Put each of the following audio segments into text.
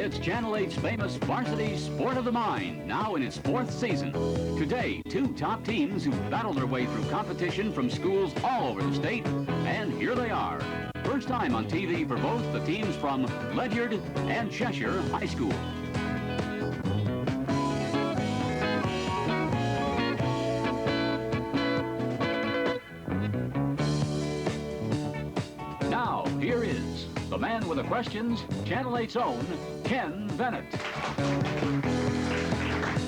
It's Channel 8's famous varsity Sport of the Mind, now in its 4th season. Today, 2 top teams who've battled their way through competition from schools all over the state, and here they are. First time on TV for both the teams from Ledyard and Cheshire High School. Now, here is the man with the questions, Channel 8's own Kenn Venit.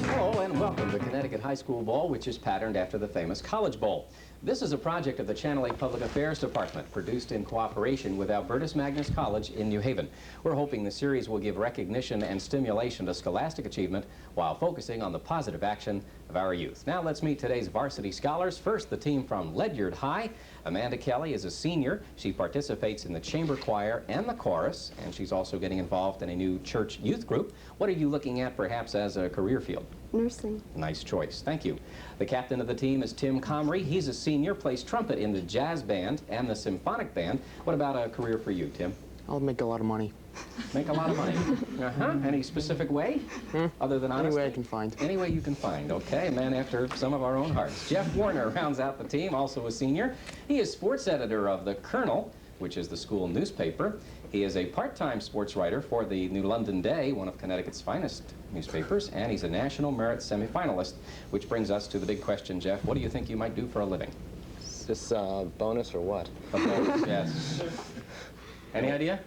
Hello and welcome to Connecticut High School Bowl, which is patterned after the famous College Bowl. This is a project of the Channel 8 Public Affairs Department, produced in cooperation with Albertus Magnus College in New Haven. We're hoping the series will give recognition and stimulation to scholastic achievement while focusing on the positive action of our youth. Now let's meet today's varsity scholars. First, the team from Ledyard High. Amanda Kelly is a senior. She participates in the chamber choir and the chorus, and she's also getting involved in a new church youth group. What are you looking at perhaps as a career field? Nursing. Nice choice. Thank you. The captain of the team is Tim Comrie. He's a senior, plays trumpet in the jazz band and the symphonic band. What about a career for you, Tim? I'll make a lot of money. Make a lot of money. Any specific way? Other than honesty? Any way I can find. Any way you can find. Okay, a man after some of our own hearts. Jeff Warner rounds out the team, also a senior. He is sports editor of the Colonel, which is the school newspaper. He is a part-time sports writer for the New London Day, one of Connecticut's finest newspapers, and he's a National Merit semifinalist, which brings us to the big question, Jeff. What do you think you might do for a living? Is this a bonus or what? A bonus, yes. Any idea?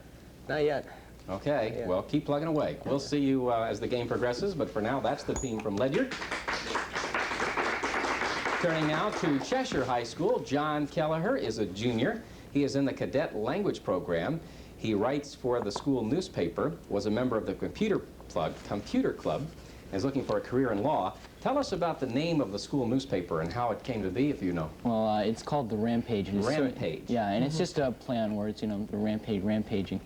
Not yet. Okay, Yeah. well, keep plugging away. We'll see you as the game progresses, but for now, that's the team from Ledyard. Turning now to Cheshire High School, John Kelleher is a junior. He is in the cadet language program. He writes for the school newspaper, was a member of the computer club, and is looking for a career in law. Tell us about the name of the school newspaper and how it came to be, if you know. Well, it's called The Rampage. And Rampage. Yeah, and it's just a play on words, you know, the rampage, rampaging.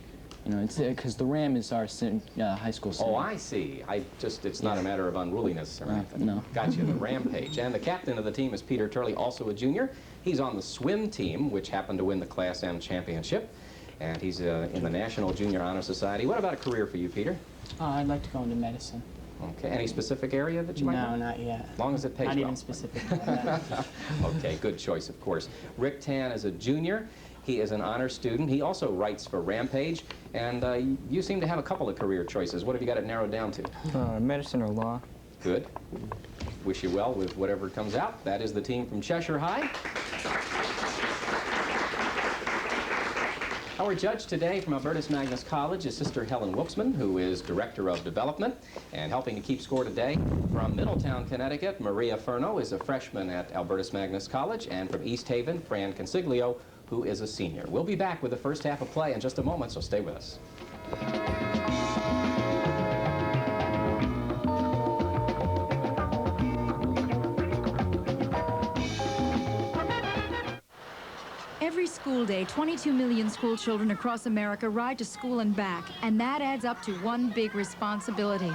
You know, it's because the Ram is our high school city. Oh, I see. It's not a matter of unruliness or anything. No. Gotcha, the Rampage. And the captain of the team is Peter Turley, also a junior. He's on the swim team, which happened to win the Class M championship. And he's in the National Junior Honor Society. What about a career for you, Peter? I'd like to go into medicine. Okay, any specific area that you might No, know? not yet. As long as it pays well. Not even specific. Okay, good choice, of course. Rick Tan is a junior. He is an honor student. He also writes for Rampage. And you seem to have a couple of career choices. What have you got it narrowed down to? Medicine or law. Good. Wish you well with whatever comes out. That is the team from Cheshire High. Our judge today from Albertus Magnus College is Sister Helen Wilkesman, who is Director of Development. And helping to keep score today from Middletown, Connecticut, Maria Furno is a freshman at Albertus Magnus College. And from East Haven, Fran Consiglio, who is a senior. We'll be back with the first half of play in just a moment, so stay with us. Every school day, 22 million school children across America ride to school and back, and that adds up to one big responsibility.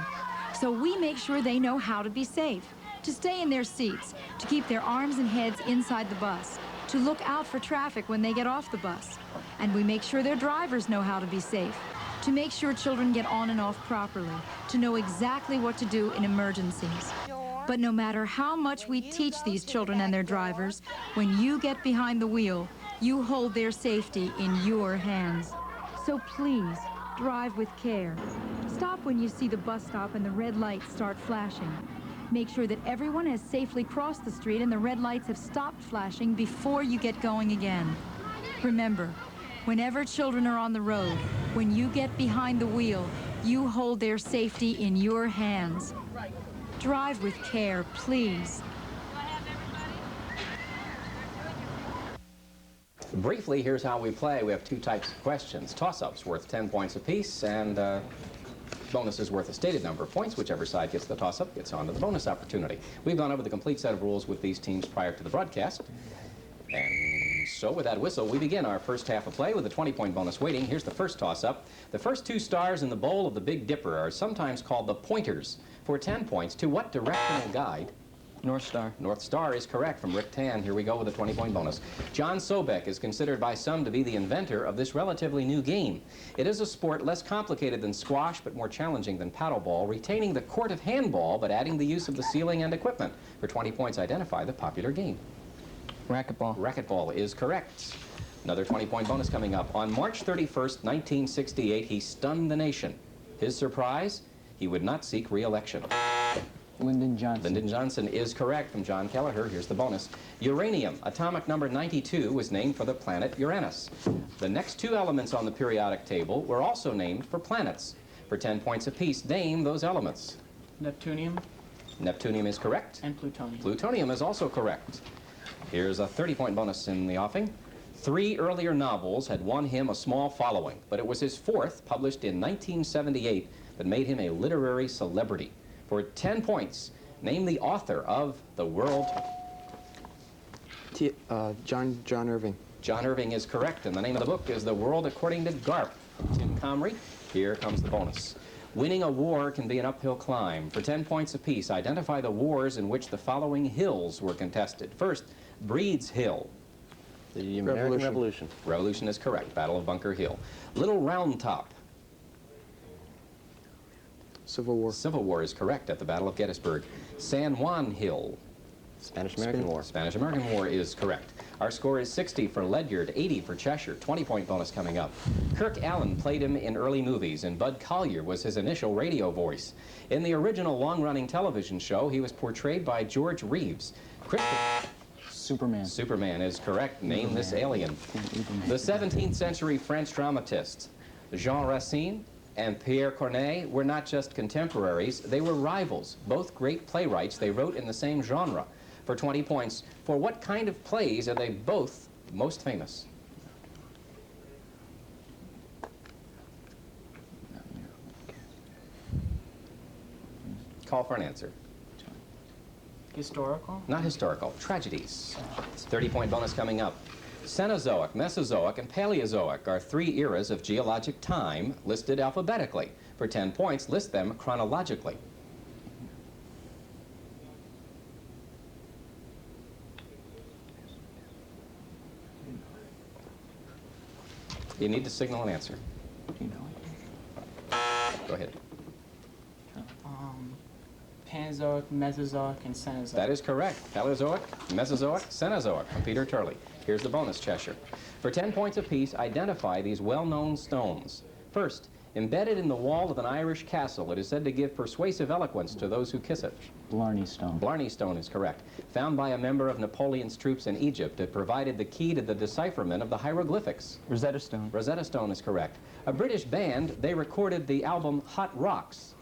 So we make sure they know how to be safe, to stay in their seats, to keep their arms and heads inside the bus, to look out for traffic when they get off the bus. And we make sure their drivers know how to be safe, to make sure children get on and off properly, to know exactly what to do in emergencies. But no matter how much we teach these children and their drivers, when you get behind the wheel, you hold their safety in your hands. So please, drive with care. Stop when you see the bus stop and the red lights start flashing. Make sure that everyone has safely crossed the street and the red lights have stopped flashing before you get going again. Remember, whenever children are on the road, when you get behind the wheel, you hold their safety in your hands. Drive with care, please. Briefly, here's how we play. We have 2 types of questions. Toss-ups worth 10 points apiece, and bonuses worth a stated number of points. Whichever side gets the toss-up gets on to the bonus opportunity. We've gone over the complete set of rules with these teams prior to the broadcast. And so with that whistle, we begin our first half of play with a 20-point bonus waiting. Here's the first toss-up. The first 2 stars in the bowl of the Big Dipper are sometimes called the pointers. For 10 points, to what directional guide North Star. North Star is correct from Rick Tan. Here we go with a 20-point bonus. John Sobek is considered by some to be the inventor of this relatively new game. It is a sport less complicated than squash but more challenging than paddleball, retaining the court of handball but adding the use of the ceiling and equipment. For 20 points, identify the popular game. Racquetball. Racquetball is correct. Another 20-point bonus coming up. On March 31st, 1968, he stunned the nation. His surprise? He would not seek re-election. Lyndon Johnson. Lyndon Johnson is correct from John Kelleher. Here's the bonus. Uranium, atomic number 92, was named for the planet Uranus. The next two elements on the periodic table were also named for planets. For 10 points apiece, name those elements. Neptunium Neptunium is correct. and plutonium. Plutonium is also correct. Here's a 30-point bonus in the offing. 3 earlier novels had won him a small following, but it was his 4th, published in 1978, that made him a literary celebrity. For 10 points, name the author of The World. John Irving. John Irving is correct, and the name of the book is The World According to Garp. Tim Comrie, here comes the bonus. Winning a war can be an uphill climb. For 10 points apiece, identify the wars in which the following hills were contested. First, Breed's Hill. The American Revolution. Revolution is correct. Battle of Bunker Hill. Little Round Top. Civil War. Civil War is correct at the Battle of Gettysburg. San Juan Hill. Spanish-American War. Spanish-American War is correct. Our score is 60 for Ledyard, 80 for Cheshire. 20-point bonus coming up. Kirk Allen played him in early movies, and Bud Collyer was his initial radio voice. In the original long-running television show, he was portrayed by George Reeves. Superman. Superman is correct. Name this alien. The 17th century French dramatists, Jean Racine and Pierre Corneille, were not just contemporaries, they were rivals. Both great playwrights, they wrote in the same genre. For 20 points, for what kind of plays are they both most famous? Call for an answer. Historical? Not historical. Tragedies. 30-point bonus coming up. Cenozoic, Mesozoic, and Paleozoic are 3 eras of geologic time listed alphabetically. For 10 points, list them chronologically. You need to signal an answer. Go ahead. Paleozoic, Mesozoic, and Cenozoic. That is correct. Paleozoic, Mesozoic, Cenozoic from Peter Turley. Here's the bonus, Cheshire. For 10 points apiece, identify these well-known stones. First, embedded in the wall of an Irish castle, it is said to give persuasive eloquence to those who kiss it. Blarney Stone. Blarney Stone is correct. Found by a member of Napoleon's troops in Egypt, it provided the key to the decipherment of the hieroglyphics. Rosetta Stone. Rosetta Stone is correct. A British band, they recorded the album Hot Rocks.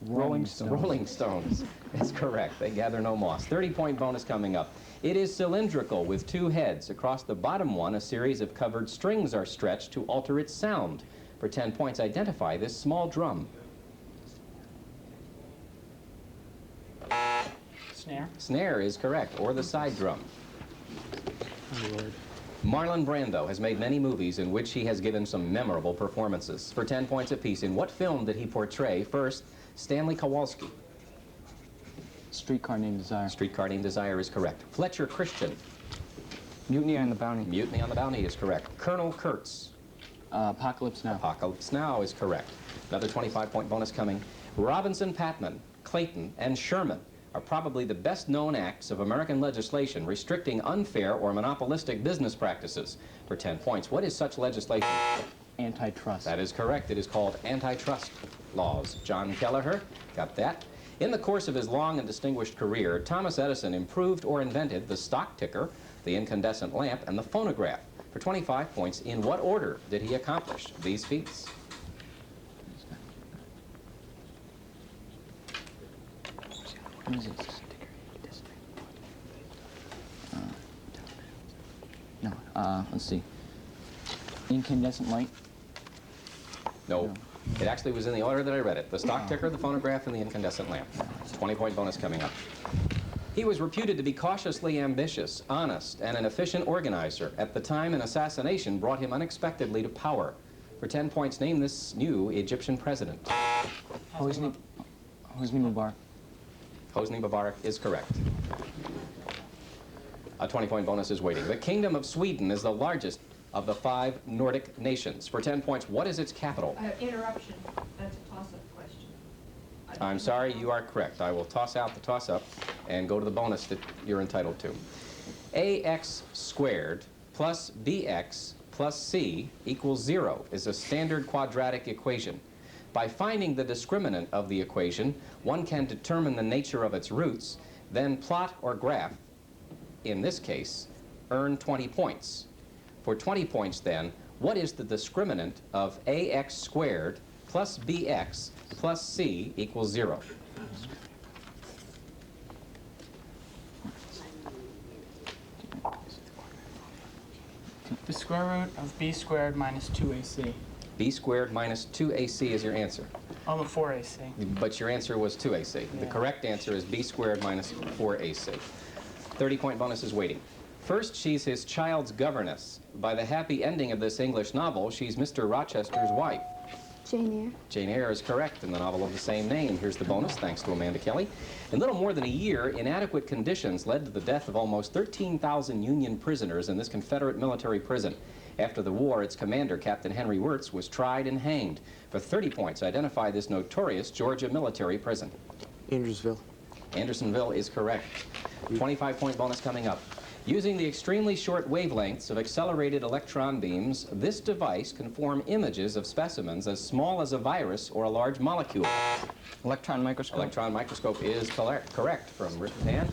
Rolling Stones. Rolling Stones. That's correct. They gather no moss. 30-point bonus coming up. It is cylindrical with 2 heads. Across the bottom one, a series of covered strings are stretched to alter its sound. For 10 points, identify this small drum. Snare? Snare is correct, or the side drum. Marlon Brando has made many movies in which he has given some memorable performances. For 10 points apiece, in what film did he portray? First, Stanley Kowalski. Streetcar Named Desire. Streetcar Named Desire is correct. Fletcher Christian. Mutiny on the Bounty. Mutiny on the Bounty is correct. Colonel Kurtz. Apocalypse Now. Apocalypse Now is correct. Another 25-point bonus coming. Robinson Patman, Clayton, and Sherman are probably the best-known acts of American legislation restricting unfair or monopolistic business practices. For 10 points, what is such legislation? Antitrust. That is correct. It is called antitrust laws. John Kelleher, got that? In the course of his long and distinguished career, Thomas Edison improved or invented the stock ticker, the incandescent lamp, and the phonograph. For 25 points, in what order did he accomplish these feats? What is it? Let's see. Incandescent light. No. It actually was in the order that I read it. The stock ticker, the phonograph, and the incandescent lamp. 20-point bonus coming up. He was reputed to be cautiously ambitious, honest, and an efficient organizer. At the time, an assassination brought him unexpectedly to power. For 10 points, name this new Egyptian president. Hosni Mubarak. Hosni Mubarak is correct. A 20-point bonus is waiting. The Kingdom of Sweden is the largest of the 5 Nordic nations. For 10 points, what is its capital? Interruption. That's a toss-up question. I'm sorry, you are correct. I will toss out the toss-up and go to the bonus that you're entitled to. AX squared plus BX plus C equals 0 is a standard quadratic equation. By finding the discriminant of the equation, one can determine the nature of its roots, then plot or graph, in this case, earn 20 points. For 20 points, then, what is the discriminant of AX squared plus BX plus C equals 0? The square root of b squared minus 2ac. B squared minus 2AC is your answer. Oh, the 4ac. But your answer was 2AC. The correct answer is B squared minus 4AC. 30-point bonus is waiting. First, she's his child's governess. By the happy ending of this English novel, she's Mr. Rochester's wife. Jane Eyre. Jane Eyre is correct in the novel of the same name. Here's the bonus, thanks to Amanda Kelly. In little more than a year, inadequate conditions led to the death of almost 13,000 Union prisoners in this Confederate military prison. After the war, its commander, Captain Henry Wirtz, was tried and hanged. For 30 points, identify this notorious Georgia military prison. Andersonville. Andersonville is correct. 25-point bonus coming up. Using the extremely short wavelengths of accelerated electron beams, this device can form images of specimens as small as a virus or a large molecule. Electron microscope. Electron microscope is correct from Rick Pan.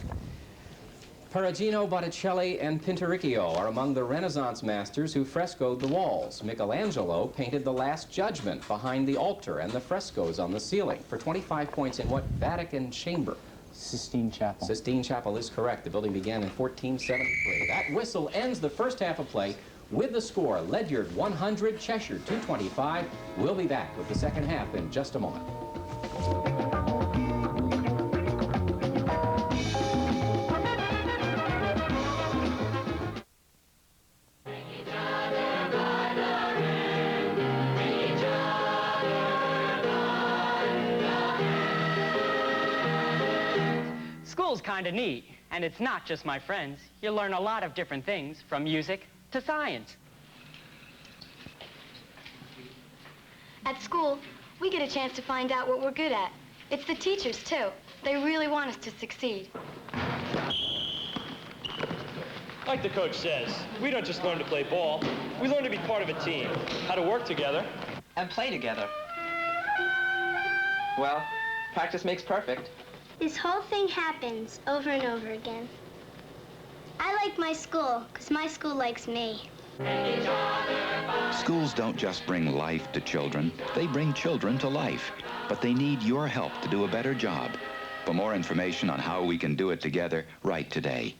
Perugino, Botticelli, and Pinturicchio are among the Renaissance masters who frescoed the walls. Michelangelo painted the Last Judgment behind the altar and the frescoes on the ceiling. For 25 points, in what Vatican chamber? Sistine Chapel. Sistine Chapel is correct. The building began in 1473. That whistle ends the first half of play with the score. Ledyard 100, Cheshire 225. We'll be back with the second half in just a moment. School's kind of neat, and it's not just my friends. You learn a lot of different things, from music to science. At school, we get a chance to find out what we're good at. It's the teachers, too. They really want us to succeed. Like the coach says, we don't just learn to play ball. We learn to be part of a team, how to work together. And play together. Well, practice makes perfect. This whole thing happens over and over again. I like my school, because my school likes me. Schools don't just bring life to children, they bring children to life. But they need your help to do a better job. For more information on how we can do it together, write today.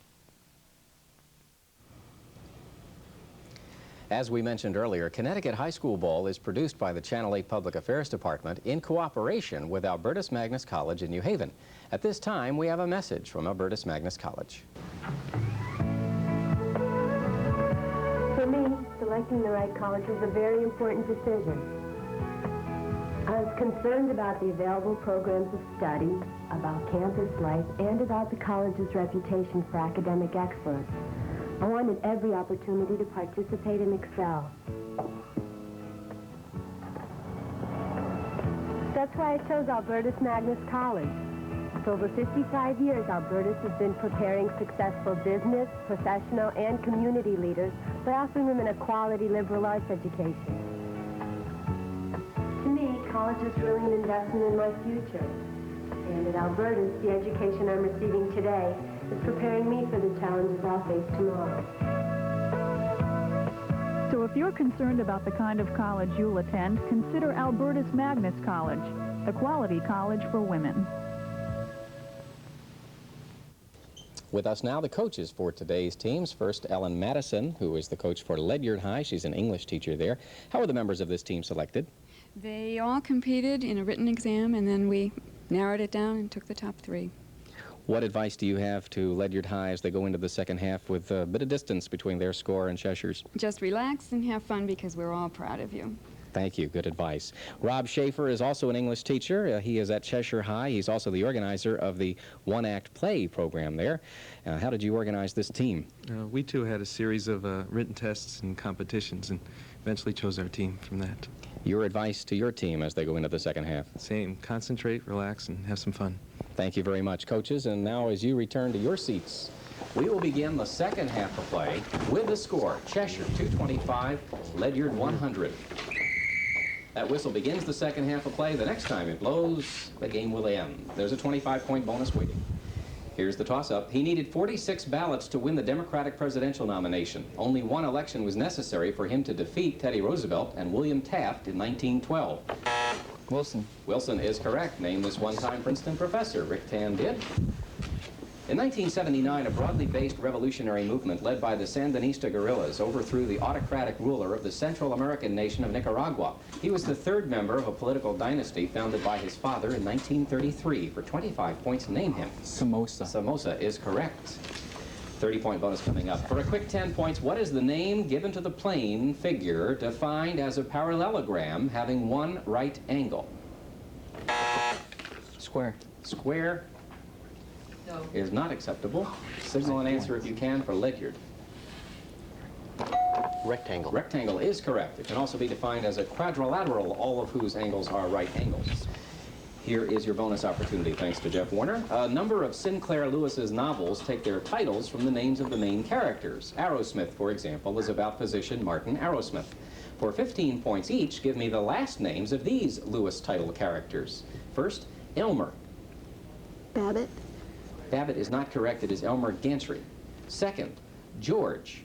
As we mentioned earlier, Connecticut High School Ball is produced by the Channel 8 Public Affairs Department in cooperation with Albertus Magnus College in New Haven. At this time, we have a message from Albertus Magnus College. For me, selecting the right college was a very important decision. I was concerned about the available programs of study, about campus life, and about the college's reputation for academic excellence. I wanted every opportunity to participate and excel. That's why I chose Albertus Magnus College. For over 55 years, Albertus has been preparing successful business, professional, and community leaders by offering them a quality liberal arts education. To me, college is really an investment in my future. And at Albertus, the education I'm receiving today is preparing me for the challenges I'll face tomorrow. So if you're concerned about the kind of college you'll attend, consider Albertus Magnus College, a quality college for women. With us now, the coaches for today's teams. First, Ellen Madison, who is the coach for Ledyard High. She's an English teacher there. How are the members of this team selected? They all competed in a written exam, and then we narrowed it down and took the top 3. What advice do you have to Ledyard High as they go into the second half with a bit of distance between their score and Cheshire's? Just relax and have fun because we're all proud of you. Thank you. Good advice. Rob Schaefer is also an English teacher. He is at Cheshire High. He's also the organizer of the one-act play program there. How did you organize this team? We too had a series of written tests and competitions and eventually chose our team from that. Your advice to your team as they go into the second half? Same. Concentrate, relax, and have some fun. Thank you very much, coaches. And now as you return to your seats, we will begin the second half of play with the score. Cheshire 225, Ledyard 100. That whistle begins the second half of play. The next time it blows, the game will end. There's a 25-point bonus waiting. Here's the toss-up. He needed 46 ballots to win the Democratic presidential nomination. Only one election was necessary for him to defeat Teddy Roosevelt and William Taft in 1912. Wilson. Wilson is correct. Name this one-time Princeton professor. Rick Tan did. In 1979, a broadly based revolutionary movement led by the Sandinista guerrillas overthrew the autocratic ruler of the Central American nation of Nicaragua. He was the third member of a political dynasty founded by his father in 1933. For 25 points, name him. Somoza. Somoza is correct. 30-point bonus coming up. For a quick 10 points, what is the name given to the plane figure defined as a parallelogram having one right angle? Square. Square is not acceptable. Signal an answer if you can for Ledyard. Rectangle. Rectangle is correct. It can also be defined as a quadrilateral, all of whose angles are right angles. Here is your bonus opportunity, thanks to Jeff Warner. A number of Sinclair Lewis's novels take their titles from the names of the main characters. Arrowsmith, for example, is about physician Martin Arrowsmith. For 15 points each, give me the last names of these Lewis title characters. First, Elmer. Babbitt. Babbitt is not correct. It is Elmer Gantry. Second, George.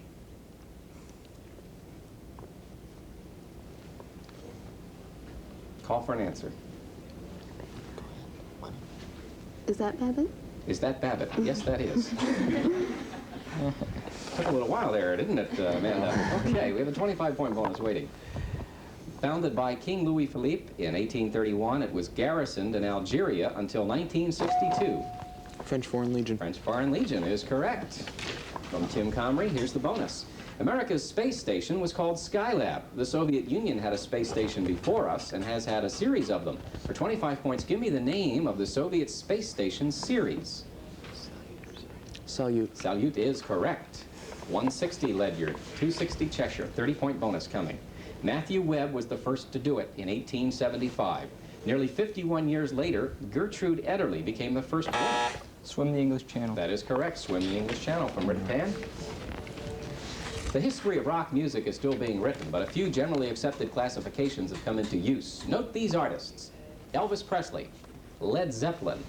Call for an answer. Is that Babbitt? Is that Babbitt? Yes, that is. Took a little while there, didn't it, Amanda? Okay, we have a 25-point bonus waiting. Founded by King Louis Philippe in 1831, it was garrisoned in Algeria until 1962. French Foreign Legion. French Foreign Legion is correct. From Tim Comrie, here's the bonus. America's space station was called Skylab. The Soviet Union had a space station before us and has had a series of them. For 25 points, give me the name of the Soviet space station series. Salyut. Salyut is correct. 160 Ledyard, 260 Cheshire, 30-point bonus coming. Matthew Webb was the first to do it in 1875. Nearly 51 years later, Gertrude Ederle became the first woman. Swim the English Channel. That is correct. Swim the English Channel from Rick Tan. The history of rock music is still being written, but a few generally accepted classifications have come into use. Note these artists: Elvis Presley, Led Zeppelin,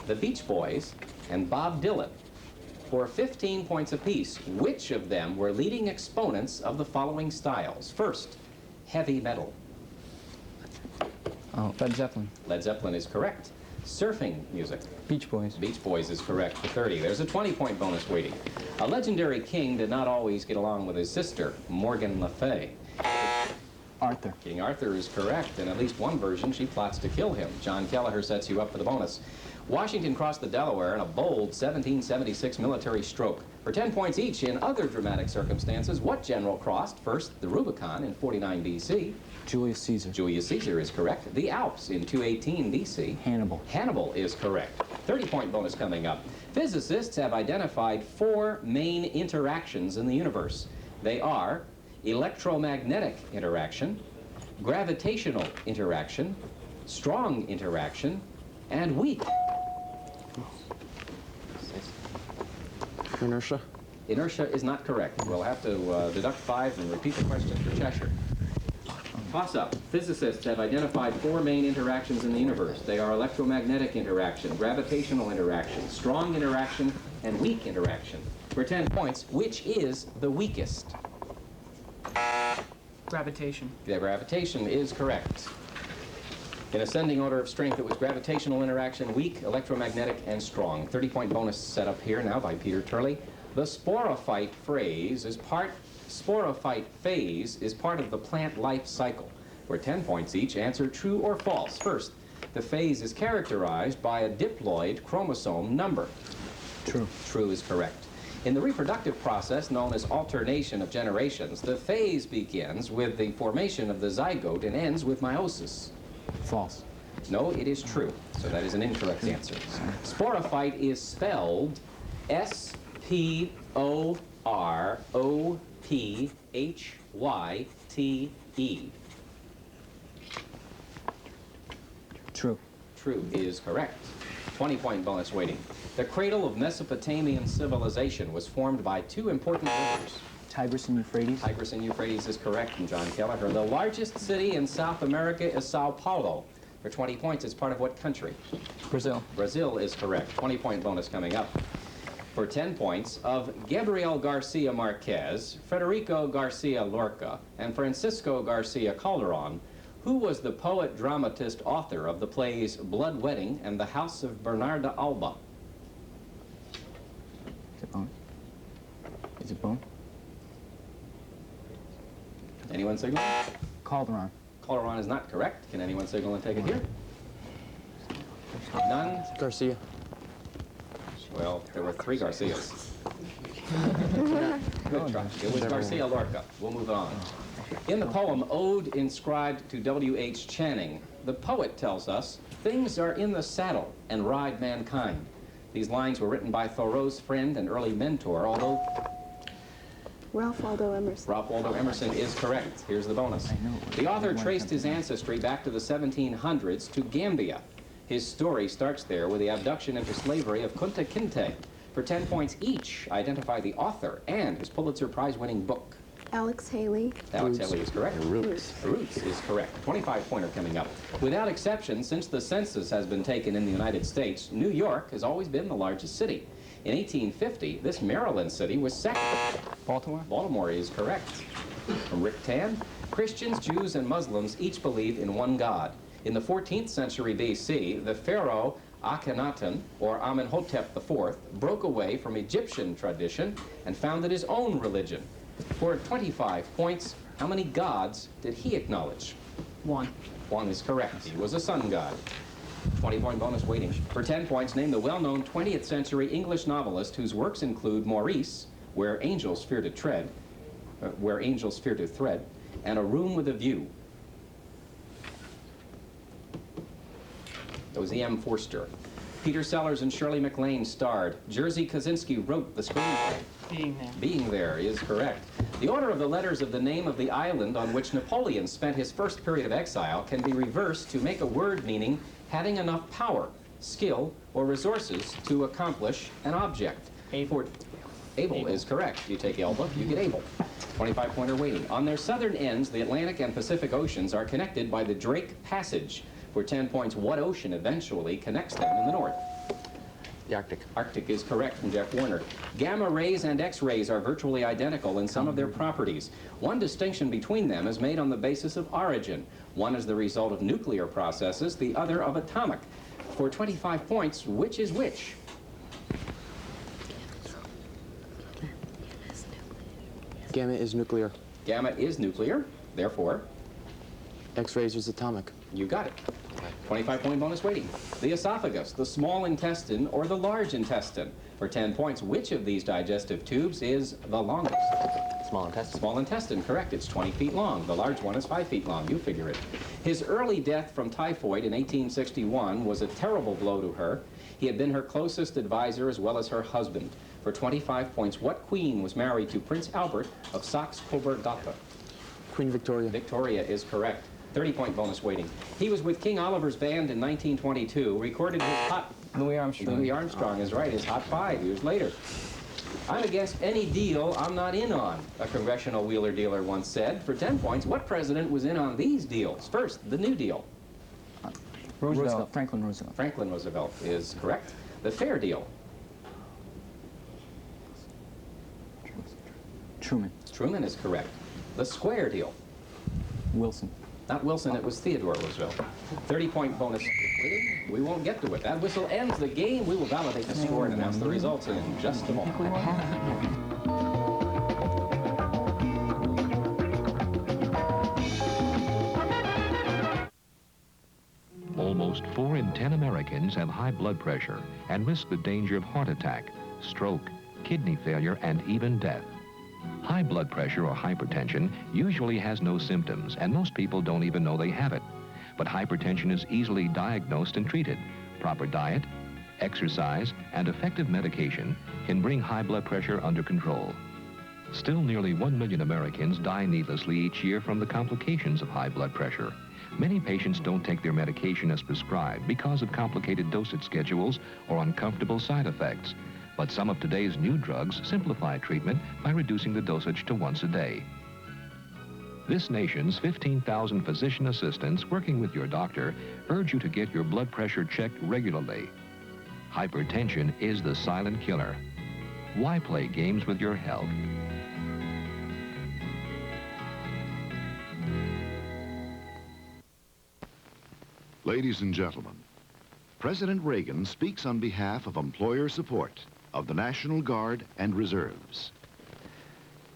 the Beach Boys, and Bob Dylan. For 15 points apiece, which of them were leading exponents of the following styles? First, heavy metal. Oh, Led Zeppelin. Led Zeppelin is correct. Surfing music. Beach Boys. Beach Boys is correct for 30. There's a 20-point bonus waiting. A legendary king did not always get along with his sister, Morgan Le Fay. Arthur. King Arthur is correct. In at least one version, she plots to kill him. John Kelleher sets you up for the bonus. Washington crossed the Delaware in a bold 1776 military stroke. For 10 points each, in other dramatic circumstances, what general crossed first the Rubicon in 49 B.C.? Julius Caesar. Julius Caesar is correct. The Alps in 218 B.C. Hannibal. Hannibal is correct. 30-point bonus coming up. Physicists have identified 4 main interactions in the universe. They are electromagnetic interaction, gravitational interaction, strong interaction, and weak. Inertia. Inertia is not correct. We'll have to deduct 5 and repeat the question for Cheshire. Toss-up. Physicists have identified 4 main interactions in the universe. They are electromagnetic interaction, gravitational interaction, strong interaction, and weak interaction. For 10 points, which is the weakest? Gravitation. The gravitation is correct. In ascending order of strength, it was gravitational interaction, weak, electromagnetic, and strong. 30-point bonus set up here now by Peter Turley. The sporophyte phase is part of the plant life cycle. For 10 points each, answer true or false. First, the phase is characterized by a diploid chromosome number. True. True is correct. In the reproductive process known as alternation of generations, the phase begins with the formation of the zygote and ends with meiosis. False. No, it is true. So that is an incorrect answer. Sporophyte is spelled S-P-O-R-O-P-H-Y-T-E. True. True is correct. 20-point bonus waiting. The cradle of Mesopotamian civilization was formed by two important rivers. Tigris and Euphrates. Tigris and Euphrates is correct, and John Kelleher. The largest city in South America is Sao Paulo. For 20 points, it's part of what country? Brazil. Brazil is correct. 20-point bonus coming up. For 10 points, of Gabriel Garcia Marquez, Federico Garcia Lorca, and Francisco Garcia Calderon, who was the poet, dramatist, author of the plays Blood Wedding and The House of Bernarda Alba? Is it bone? Is it bone? Anyone signal? Calderon. Calderon is not correct. Can anyone signal and take it here? None? Garcia. Well, there were 3 Garcias. Good try. It was Garcia Lorca. We'll move on. In the poem Ode Inscribed to W.H. Channing, the poet tells us, "Things are in the saddle and ride mankind." These lines were written by Thoreau's friend and early mentor, although... Ralph Waldo Emerson. Ralph Waldo Emerson is correct. Here's the bonus. The author traced his ancestry back to the 1700s to Gambia. His story starts there with the abduction into slavery of Kunta Kinte. For 10 points each, identify the author and his Pulitzer Prize-winning book. Alex Haley. Alex Haley is correct. Roots. Roots is correct. 25-pointer coming up. Without exception, since the census has been taken in the United States, New York has always been the largest city. In 1850, this Maryland city was second. Baltimore? Baltimore is correct. From Rick Tan, Christians, Jews, and Muslims each believed in one God. In the 14th century BC, the pharaoh Akhenaten, or Amenhotep IV, broke away from Egyptian tradition and founded his own religion. For 25 points, how many gods did he acknowledge? 1. 1 is correct. He was a sun god. 20-point bonus waiting. For 10 points, name the well-known 20th century English novelist whose works include Maurice, Where Angels Fear to Thread, and A Room with a View. That was E.M. Forster. Peter Sellers and Shirley MacLaine starred. Jerzy Kosinski wrote the screenplay. Being There. Being There is correct. The order of the letters of the name of the island on which Napoleon spent his first period of exile can be reversed to make a word meaning having enough power, skill, or resources to accomplish an object. Able is correct. You take Elba, you get able. 25-pointer waiting. On their southern ends, the Atlantic and Pacific Oceans are connected by the Drake Passage. For 10 points, what ocean eventually connects them in the north? The Arctic. Arctic is correct from Jeff Warner. Gamma rays and X-rays are virtually identical in some of their properties. One distinction between them is made on the basis of origin. One is the result of nuclear processes, the other of atomic. For 25 points, which is which? Gamma is nuclear. Gamma is nuclear, therefore? X-rays is atomic. You got it. 25-point bonus waiting. The esophagus, the small intestine, or the large intestine. For 10 points, which of these digestive tubes is the longest? Small intestine. Small intestine, correct. It's 20 feet long. The large one is 5 feet long. You figure it. His early death from typhoid in 1861 was a terrible blow to her. He had been her closest advisor as well as her husband. For 25 points, what queen was married to Prince Albert of Saxe-Coburg-Gotha? Queen Victoria. Victoria is correct. 30-point bonus waiting. He was with King Oliver's band in 1922, recorded his hot... Louis Armstrong. Louis Armstrong is right, his hot 5 years later. I'm against any deal I'm not in on, a congressional wheeler-dealer once said. For 10 points, what president was in on these deals? First, the New Deal. Roosevelt. Franklin Roosevelt. Franklin Roosevelt is correct. The Fair Deal. Truman. Truman is correct. The Square Deal. Wilson. Not Wilson, it was Theodore Roosevelt. 30-point bonus. We won't get to it. That whistle ends the game. We will validate the score and announce the results in just a moment. Almost 4 in 10 Americans have high blood pressure and risk the danger of heart attack, stroke, kidney failure, and even death. High blood pressure or hypertension usually has no symptoms, and most people don't even know they have it. But hypertension is easily diagnosed and treated. Proper diet, exercise, and effective medication can bring high blood pressure under control. Still, nearly 1 million Americans die needlessly each year from the complications of high blood pressure. Many patients don't take their medication as prescribed because of complicated dosage schedules or uncomfortable side effects. But some of today's new drugs simplify treatment by reducing the dosage to once a day. This nation's 15,000 physician assistants working with your doctor urge you to get your blood pressure checked regularly. Hypertension is the silent killer. Why play games with your health? Ladies and gentlemen, President Reagan speaks on behalf of employer support of the National Guard and Reserves.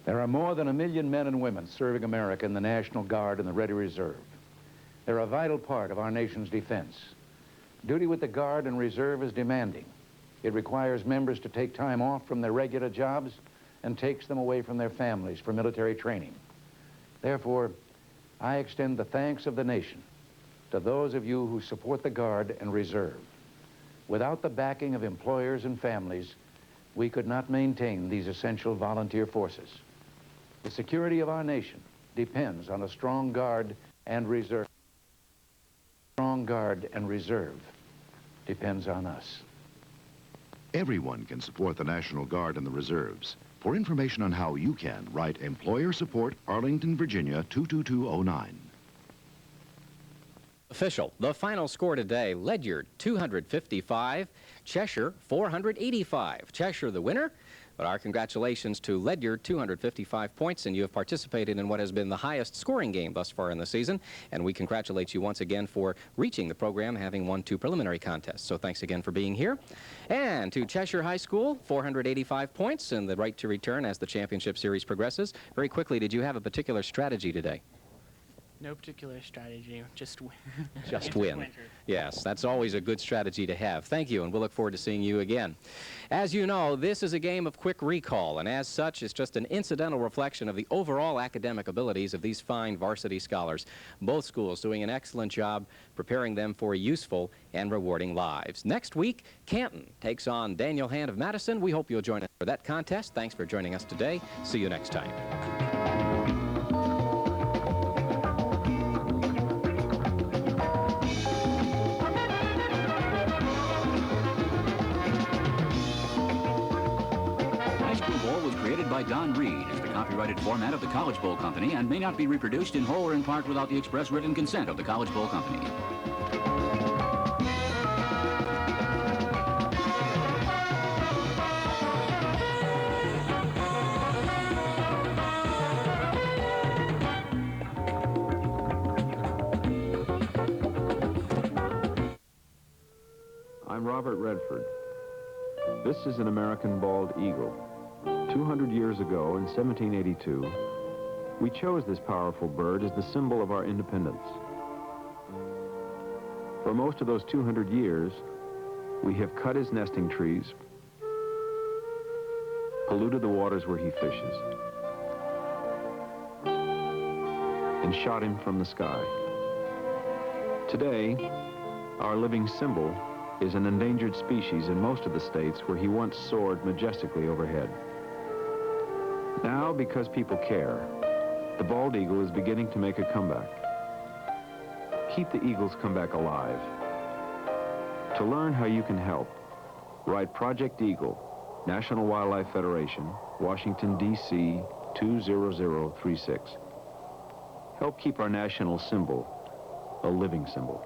There are more than 1 million men and women serving America in the National Guard and the Ready Reserve. They're a vital part of our nation's defense. Duty with the Guard and Reserve is demanding. It requires members to take time off from their regular jobs and takes them away from their families for military training. Therefore, I extend the thanks of the nation to those of you who support the Guard and Reserve. Without the backing of employers and families, we could not maintain these essential volunteer forces. The security of our nation depends on a strong Guard and Reserve. Strong Guard and Reserve depends on us. Everyone can support the National Guard and the Reserves. For information on how you can, write Employer Support, Arlington, Virginia, 22209. Official. The final score today, Ledyard 255, Cheshire 485. Cheshire the winner, but our congratulations to Ledyard, 255 points, and you have participated in what has been the highest scoring game thus far in the season, and we congratulate you once again for reaching the program, having won 2 preliminary contests. So thanks again for being here. And to Cheshire High School, 485 points, and the right to return as the championship series progresses. Very quickly, did you have a particular strategy today? No particular strategy, just win. Just win. Yes, that's always a good strategy to have. Thank you, and we'll look forward to seeing you again. As you know, this is a game of quick recall, and as such, it's just an incidental reflection of the overall academic abilities of these fine varsity scholars. Both schools doing an excellent job preparing them for useful and rewarding lives. Next week, Canton takes on Daniel Hand of Madison. We hope you'll join us for that contest. Thanks for joining us today. See you next time. By Don Reed is the copyrighted format of the College Bowl Company and may not be reproduced in whole or in part without the express written consent of the College Bowl Company. I'm Robert Redford. This is an American bald eagle. 200 years ago, in 1782, we chose this powerful bird as the symbol of our independence. For most of those 200 years, we have cut his nesting trees, polluted the waters where he fishes, and shot him from the sky. Today, our living symbol is an endangered species in most of the states where he once soared majestically overhead. Now, because people care, the bald eagle is beginning to make a comeback. Keep the eagle's comeback alive. To learn how you can help, write Project Eagle, National Wildlife Federation, Washington, D.C. 20036. Help keep our national symbol a living symbol.